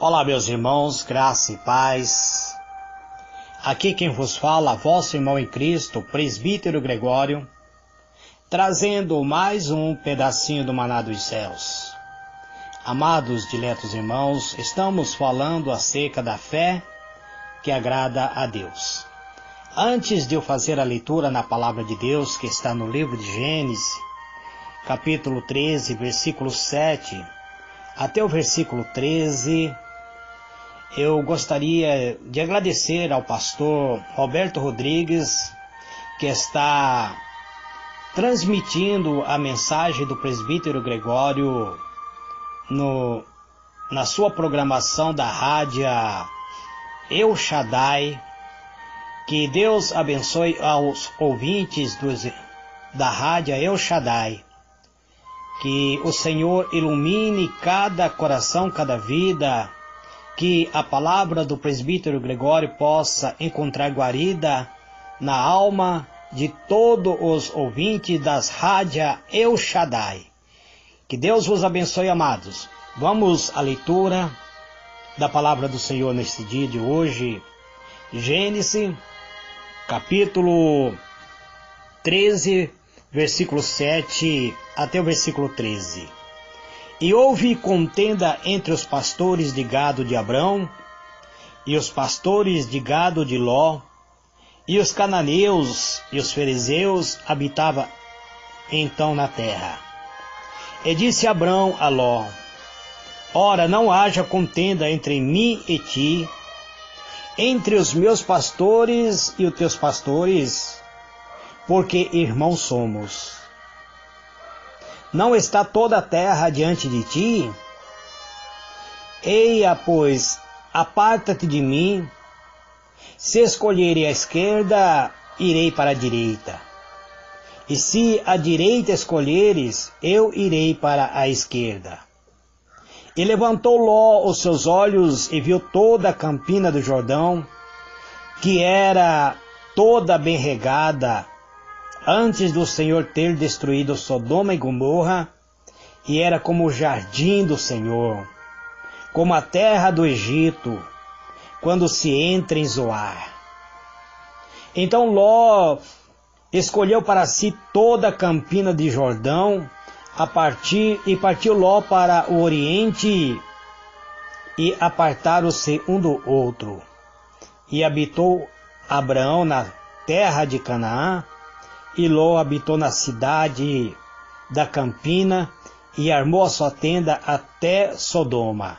Olá, meus irmãos, graça e paz. Aqui quem vos fala, vosso irmão em Cristo, presbítero Gregório, trazendo mais um pedacinho do maná dos céus. Amados, diletos irmãos, estamos falando acerca da fé que agrada a Deus. Antes de eu fazer a leitura na palavra de Deus, que está no livro de Gênesis, capítulo 13, versículo 7, até o versículo 13, eu gostaria de agradecer ao pastor Roberto Rodrigues, que está transmitindo a mensagem do presbítero Gregório na sua programação da rádio El Shaddai. Que Deus abençoe aos ouvintes da rádio El Shaddai. Que o Senhor ilumine cada coração, cada vida. Que a palavra do presbítero Gregório possa encontrar guarida na alma de todos os ouvintes das rádios El Shaddai. Que Deus vos abençoe, amados. Vamos à leitura da palavra do Senhor neste dia de hoje. Gênesis, capítulo 13, versículo 7 até o versículo 13. E houve contenda entre os pastores de gado de Abrão e os pastores de gado de Ló, e os cananeus e os ferezeus habitavam então na terra. E disse Abrão a Ló: Ora, não haja contenda entre mim e ti, entre os meus pastores e os teus pastores, porque irmãos somos. Não está toda a terra diante de ti? Eia, pois, aparta-te de mim. Se escolherei a esquerda, irei para a direita. E se a direita escolheres, eu irei para a esquerda. E levantou Ló os seus olhos e viu toda a campina do Jordão, que era toda bem regada, antes do Senhor ter destruído Sodoma e Gomorra, e era como o jardim do Senhor, como a terra do Egito, quando se entra em Zoar. Então Ló escolheu para si toda a campina de Jordão, partiu Ló para o oriente, e apartaram-se um do outro. E habitou Abraão na terra de Canaã, e Ló habitou na cidade da campina, e armou a sua tenda até Sodoma.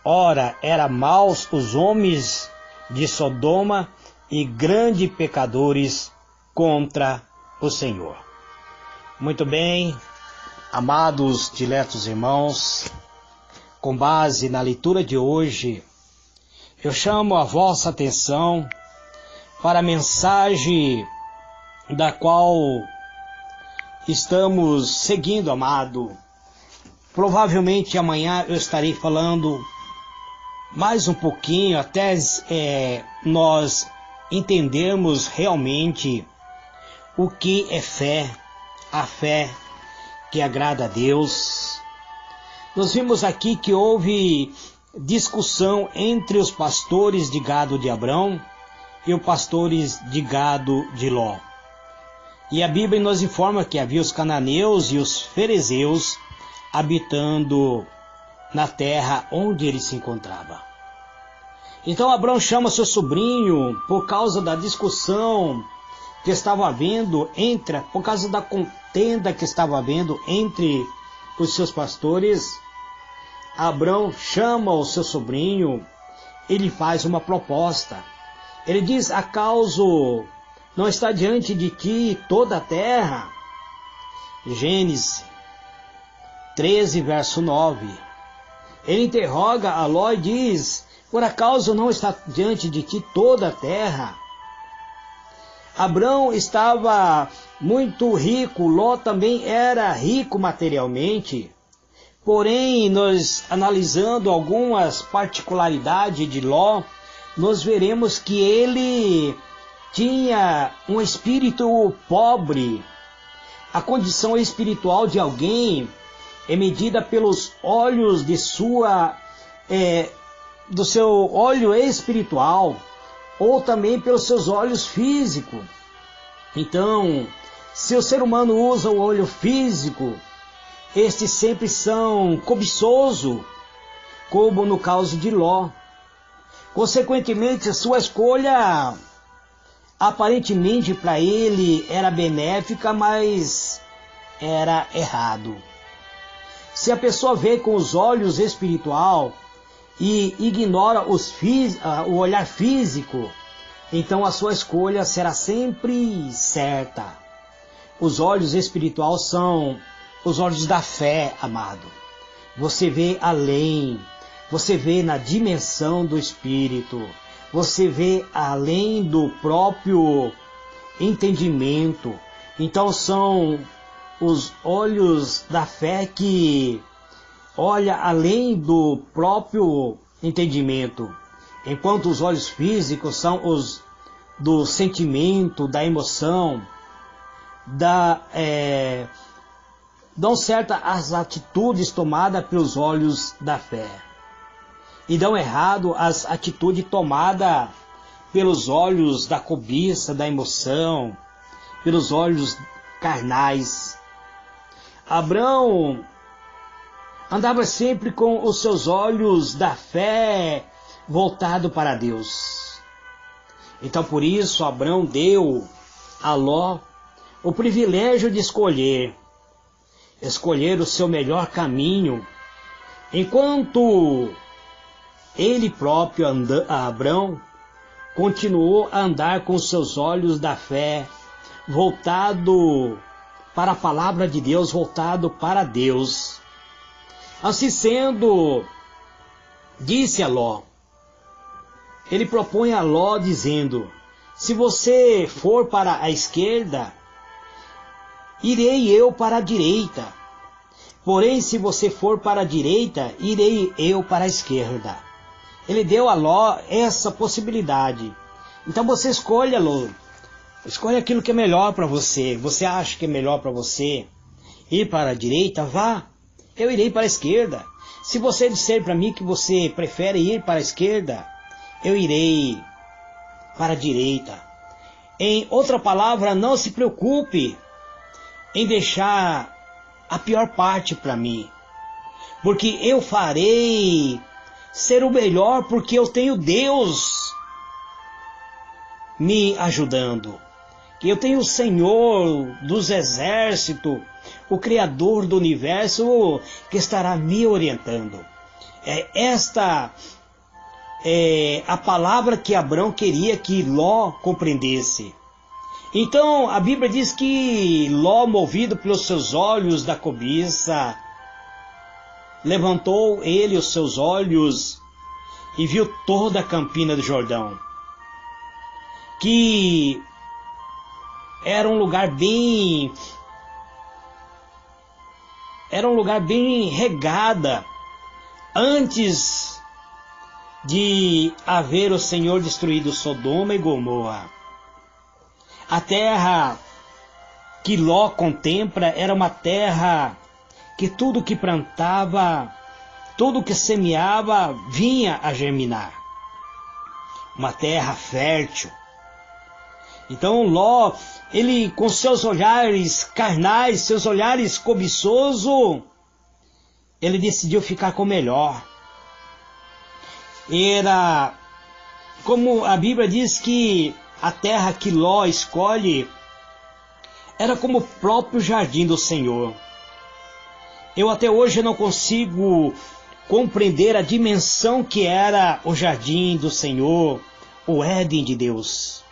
Ora, eram maus os homens de Sodoma, e grandes pecadores contra o Senhor. Muito bem, amados, diletos irmãos, com base na leitura de hoje, eu chamo a vossa atenção para a mensagem da qual estamos seguindo, amado. Provavelmente amanhã eu estarei falando mais um pouquinho, até nós entendermos realmente o que é fé, a fé que agrada a Deus. Nós vimos aqui que houve discussão entre os pastores de gado de Abrão e os pastores de gado de Ló. E a Bíblia nos informa que havia os cananeus e os ferezeus habitando na terra onde ele se encontrava. Então Abrão chama seu sobrinho por causa da discussão que estava havendo por causa da contenda que estava havendo entre os seus pastores. Abrão chama o seu sobrinho, ele faz uma proposta. Ele diz: acaso não está diante de ti toda a terra? Gênesis 13, verso 9. Ele interroga a Ló e diz: por acaso não está diante de ti toda a terra? Abrão estava muito rico, Ló também era rico materialmente. Porém, nós analisando algumas particularidades de Ló, nós veremos que ele tinha um espírito pobre. A condição espiritual de alguém é medida pelos olhos de sua do seu olho espiritual, ou também pelos seus olhos físicos. Então, se o ser humano usa o olho físico, estes sempre são cobiçosos, como no caso de Ló. Consequentemente, a sua escolha aparentemente para ele era benéfica, mas era errado. Se a pessoa vê com os olhos espiritual e ignora o olhar físico, então a sua escolha será sempre certa. Os olhos espirituais são os olhos da fé, amado. Você vê além, você vê na dimensão do Espírito, você vê além do próprio entendimento. Então são os olhos da fé que olha além do próprio entendimento, enquanto os olhos físicos são os do sentimento, da emoção, dão certa as atitudes tomadas pelos olhos da fé, e dão errado as atitudes tomadas pelos olhos da cobiça, da emoção, pelos olhos carnais. Abrão andava sempre com os seus olhos da fé voltados para Deus. Então por isso Abrão deu a Ló o privilégio de escolher o seu melhor caminho, enquanto ele próprio, Abrão, continuou a andar com seus olhos da fé voltado para a palavra de Deus, voltado para Deus. Assim sendo, disse a Ló, ele propõe a Ló dizendo: se você for para a esquerda, irei eu para a direita. Porém, se você for para a direita, irei eu para a esquerda. Ele deu a Ló essa possibilidade. Então você escolha, Ló. Escolha aquilo que é melhor para você. Você acha que é melhor para você ir para a direita? Vá. Eu irei para a esquerda. Se você disser para mim que você prefere ir para a esquerda, eu irei para a direita. Em outra palavra, não se preocupe em deixar a pior parte para mim, porque eu farei ser o melhor, porque eu tenho Deus me ajudando, que eu tenho o Senhor dos exércitos, o Criador do universo, que estará me orientando. Esta é a palavra que Abrão queria que Ló compreendesse. Então a Bíblia diz que Ló, movido pelos seus olhos da cobiça, levantou ele os seus olhos e viu toda a campina do Jordão, que era um lugar bem regada antes de haver o Senhor destruído Sodoma e Gomorra. A terra que Ló contempla era uma terra que tudo que plantava, tudo que semeava, vinha a germinar. Uma terra fértil. Então Ló, ele com seus olhares carnais, seus olhares cobiçosos, ele decidiu ficar com o melhor. Era, como a Bíblia diz, que a terra que Ló escolhe era como o próprio jardim do Senhor. Eu até hoje não consigo compreender a dimensão que era o jardim do Senhor, o Éden de Deus.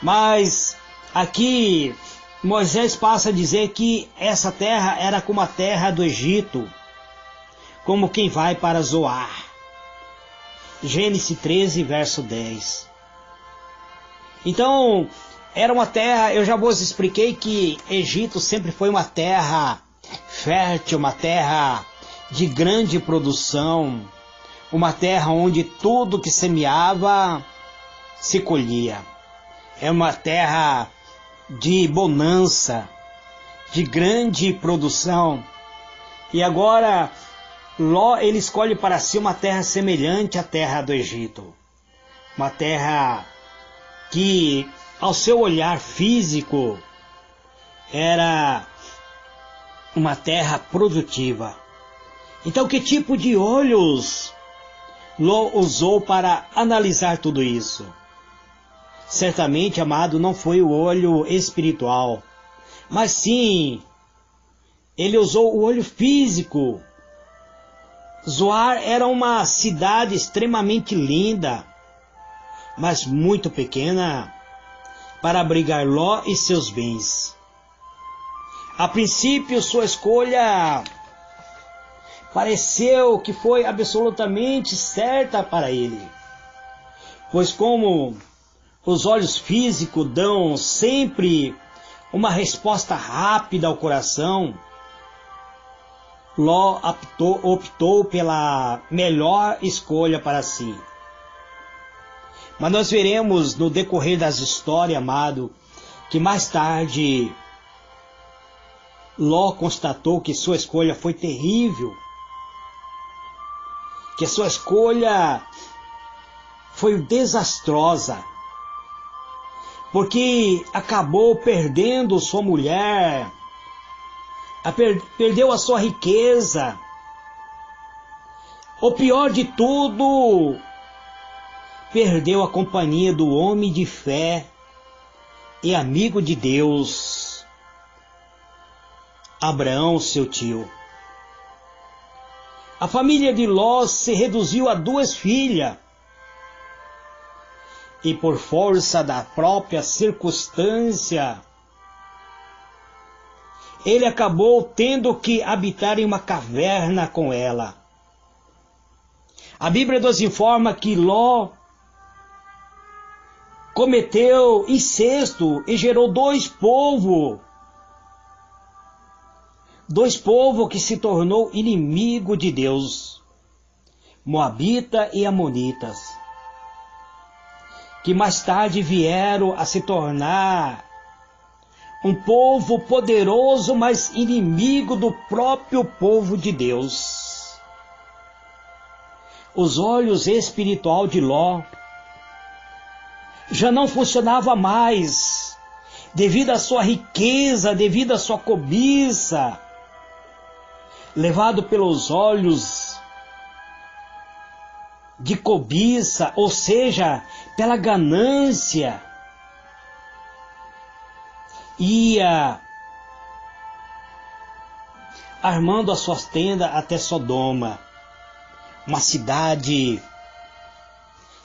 Mas aqui Moisés passa a dizer que essa terra era como a terra do Egito, como quem vai para Zoar. Gênesis 13, verso 10. Então, era uma terra, eu já vos expliquei que Egito sempre foi uma terra fértil, uma terra de grande produção, uma terra onde tudo que semeava se colhia. É uma terra de bonança, de grande produção. E agora Ló, ele escolhe para si uma terra semelhante à terra do Egito. Uma terra que, ao seu olhar físico, era uma terra produtiva. Então, que tipo de olhos Ló usou para analisar tudo isso? Certamente, amado, não foi o olho espiritual, mas sim, ele usou o olho físico. Zoar era uma cidade extremamente linda, mas muito pequena para abrigar Ló e seus bens. A princípio, sua escolha pareceu que foi absolutamente certa para ele, pois como os olhos físicos dão sempre uma resposta rápida ao coração, Ló optou pela melhor escolha para si. Mas nós veremos no decorrer das histórias, amado, que mais tarde Ló constatou que sua escolha foi terrível, que sua escolha foi desastrosa, porque acabou perdendo sua mulher, perdeu a sua riqueza. O pior de tudo, perdeu a companhia do homem de fé e amigo de Deus, Abraão, seu tio. A família de Ló se reduziu a 2 filhas, e por força da própria circunstância, ele acabou tendo que habitar em uma caverna com ela. A Bíblia nos informa que Ló cometeu incesto e gerou 2 povos. 2 povos que se tornou inimigo de Deus, Moabita e Amonitas, que mais tarde vieram a se tornar um povo poderoso, mas inimigo do próprio povo de Deus. Os olhos espirituais de Ló já não funcionavam mais, devido à sua riqueza, devido à sua cobiça, levado pelos olhos de cobiça, ou seja, pela ganância, ia armando as suas tendas até Sodoma, uma cidade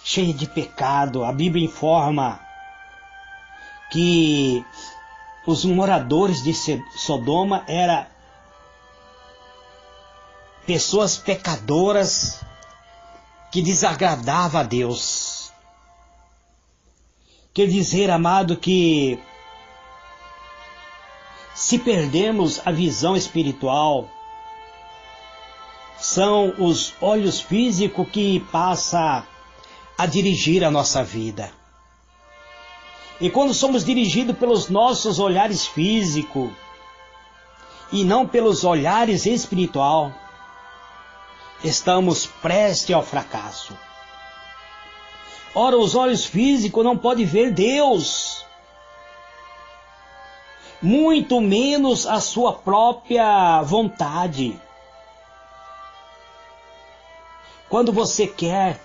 cheia de pecado. A Bíblia informa que os moradores de Sodoma eram pessoas pecadoras que desagradavam a Deus. Quer dizer, amado, que se perdemos a visão espiritual, são os olhos físicos que passam a dirigir a nossa vida. E quando somos dirigidos pelos nossos olhares físicos e não pelos olhares espiritual, estamos prestes ao fracasso. Ora, os olhos físicos não podem ver Deus, muito menos a sua própria vontade. Quando você quer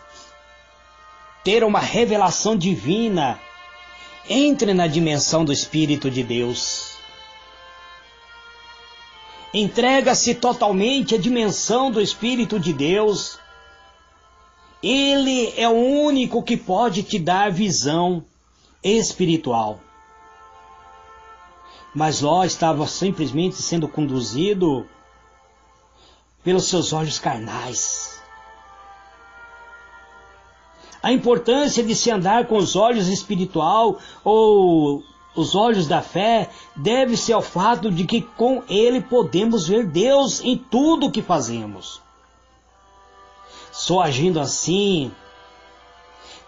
ter uma revelação divina, entre na dimensão do Espírito de Deus. Entrega-se totalmente à dimensão do Espírito de Deus. Ele é o único que pode te dar visão espiritual. Mas Ló estava simplesmente sendo conduzido pelos seus olhos carnais. A importância de se andar com os olhos espiritual ou os olhos da fé deve-se ao fato de que com ele podemos ver Deus em tudo o que fazemos. Só agindo assim,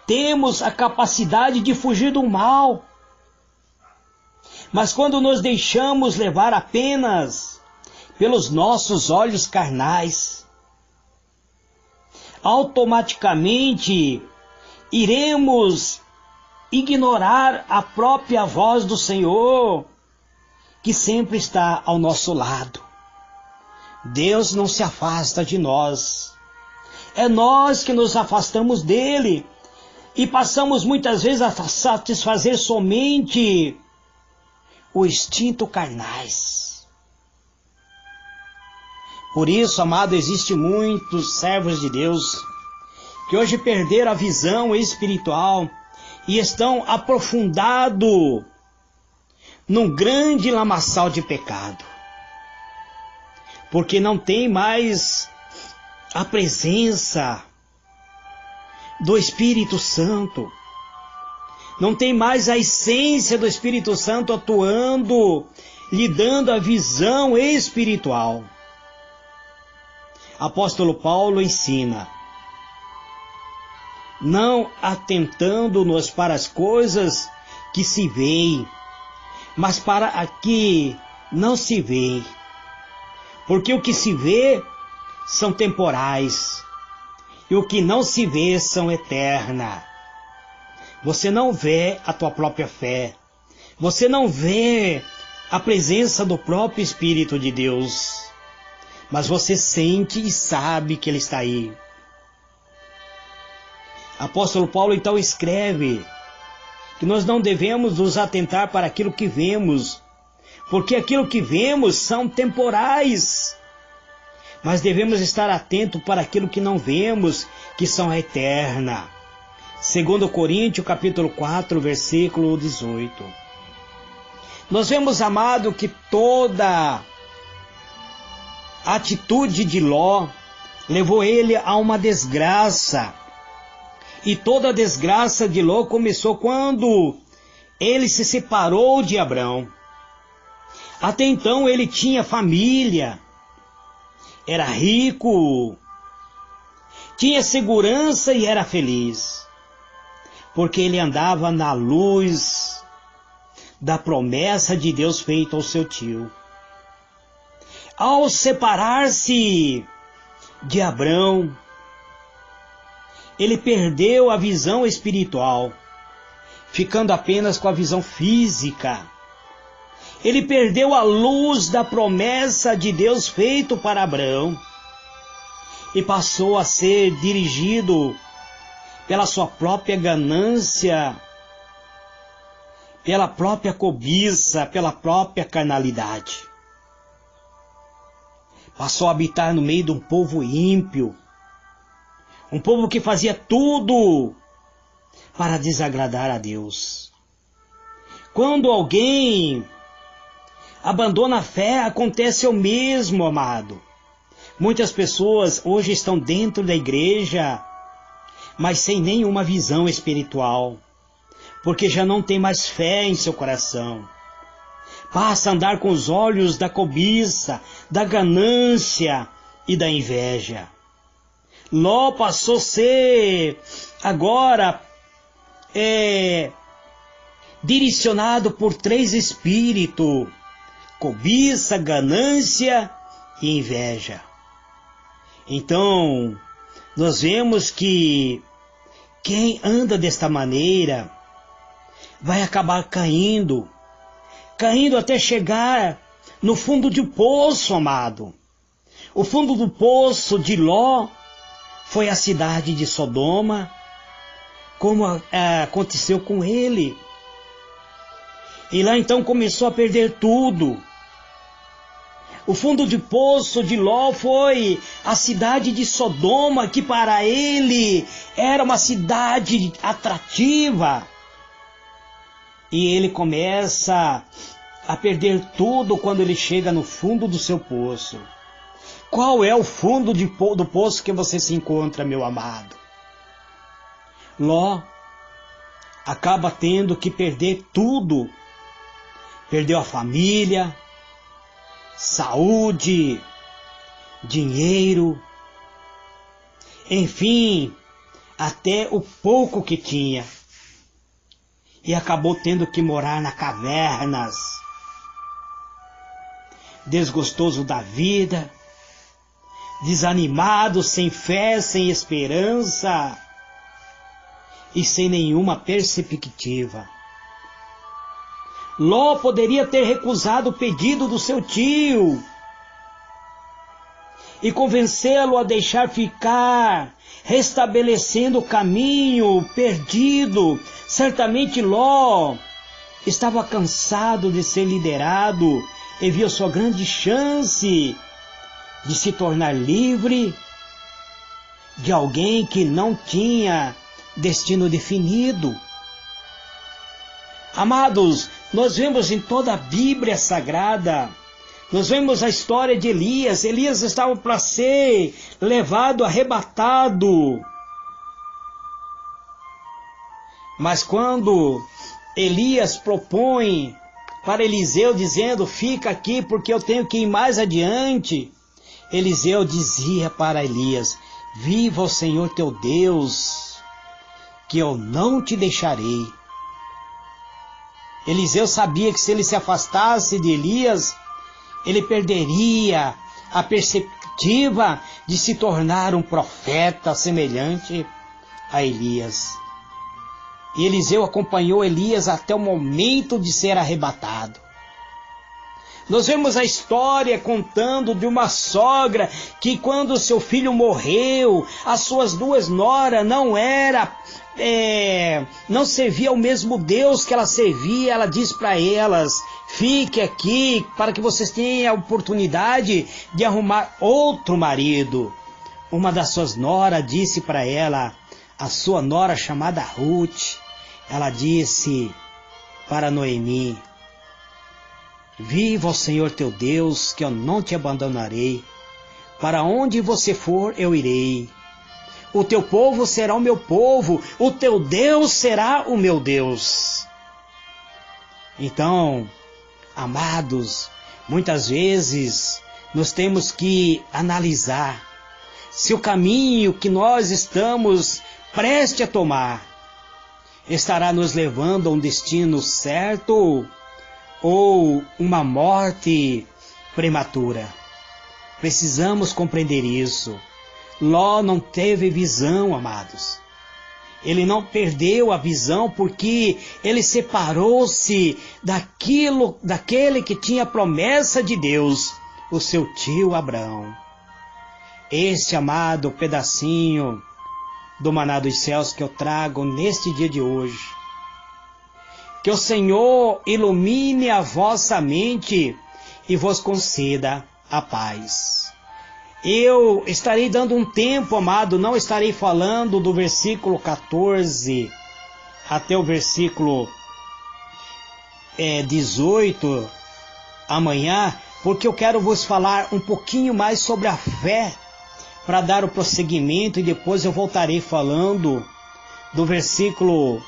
temos a capacidade de fugir do mal. Mas quando nos deixamos levar apenas pelos nossos olhos carnais, automaticamente iremos ignorar a própria voz do Senhor, que sempre está ao nosso lado. Deus não se afasta de nós. É nós que nos afastamos dele e passamos muitas vezes a satisfazer somente o instinto carnais. Por isso, amado, existem muitos servos de Deus que hoje perderam a visão espiritual e estão aprofundados num grande lamaçal de pecado, porque não tem mais a presença do Espírito Santo, não tem mais a essência do Espírito Santo atuando, lhe dando a visão espiritual. Apóstolo Paulo ensina: não atentando-nos para as coisas que se veem, mas para a que não se vê. Porque o que se vê são temporais, e o que não se vê são eternas. Você não vê a tua própria fé, você não vê a presença do próprio Espírito de Deus, mas você sente e sabe que Ele está aí. Apóstolo Paulo então escreve que nós não devemos nos atentar para aquilo que vemos, porque aquilo que vemos são temporais, mas devemos estar atentos para aquilo que não vemos, que são eternas. 2 Coríntios capítulo 4, versículo 18. Nós vemos, amado, que toda a atitude de Ló levou ele a uma desgraça. E toda a desgraça de Ló começou quando ele se separou de Abrão. Até então ele tinha família, era rico, tinha segurança e era feliz, porque ele andava na luz da promessa de Deus feita ao seu tio. Ao separar-se de Abrão, ele perdeu a visão espiritual, ficando apenas com a visão física. Ele perdeu a luz da promessa de Deus feito para Abraão e passou a ser dirigido pela sua própria ganância, pela própria cobiça, pela própria carnalidade. Passou a habitar no meio de um povo ímpio, um povo que fazia tudo para desagradar a Deus. Quando alguém abandona a fé, acontece o mesmo, amado. Muitas pessoas hoje estão dentro da igreja, mas sem nenhuma visão espiritual, porque já não tem mais fé em seu coração. Passa a andar com os olhos da cobiça, da ganância e da inveja. Ló passou a ser agora direcionado por 3 espíritos: cobiça, ganância e inveja. Então, nós vemos que quem anda desta maneira vai acabar caindo até chegar no fundo do poço, amado. O fundo do poço de Ló foi a cidade de Sodoma, como aconteceu com ele. E lá então começou a perder tudo. O fundo de poço de Ló foi a cidade de Sodoma, que para ele era uma cidade atrativa. E ele começa a perder tudo quando ele chega no fundo do seu poço. Qual é o fundo do poço que você se encontra, meu amado? Ló acaba tendo que perder tudo. Perdeu a família, saúde, dinheiro, enfim, até o pouco que tinha. E acabou tendo que morar nas cavernas, desgostoso da vida, desanimados, sem fé, sem esperança e sem nenhuma perspectiva. Ló poderia ter recusado o pedido do seu tio e convencê-lo a deixar ficar, restabelecendo o caminho perdido. Certamente Ló estava cansado de ser liderado e viu sua grande chance de se tornar livre de alguém que não tinha destino definido. Amados, nós vemos em toda a Bíblia Sagrada, nós vemos a história de Elias. Elias estava para ser levado, arrebatado. Mas quando Elias propõe para Eliseu, dizendo, fica aqui porque eu tenho que ir mais adiante, Eliseu dizia para Elias, viva o Senhor teu Deus, que eu não te deixarei. Eliseu sabia que se ele se afastasse de Elias, ele perderia a perspectiva de se tornar um profeta semelhante a Elias. E Eliseu acompanhou Elias até o momento de ser arrebatado. Nós vemos a história contando de uma sogra que quando seu filho morreu, as suas duas noras não servia ao mesmo Deus que ela servia. Ela diz para elas, fique aqui para que vocês tenham a oportunidade de arrumar outro marido. Uma das suas noras disse para ela, a sua nora chamada Ruth, ela disse para Noemi, viva o Senhor teu Deus, que eu não te abandonarei. Para onde você for, eu irei. O teu povo será o meu povo, o teu Deus será o meu Deus. Então, amados, muitas vezes nós temos que analisar se o caminho que nós estamos prestes a tomar estará nos levando a um destino certo ou uma morte prematura. Precisamos compreender isso. Ló não teve visão, amados. Ele não perdeu a visão porque ele separou-se daquele que tinha a promessa de Deus, o seu tio Abraão. Este amado pedacinho do maná dos céus que eu trago neste dia de hoje. Que o Senhor ilumine a vossa mente e vos conceda a paz. Eu estarei dando um tempo, amado, não estarei falando do versículo 14 até o versículo 18 amanhã, porque eu quero vos falar um pouquinho mais sobre a fé, para dar o prosseguimento, e depois eu voltarei falando do versículo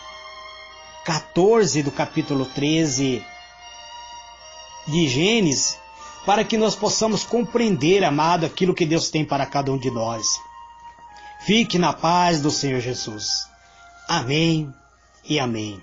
14 do capítulo 13 de Gênesis, para que nós possamos compreender, amado, aquilo que Deus tem para cada um de nós. Fique na paz do Senhor Jesus. Amém e amém.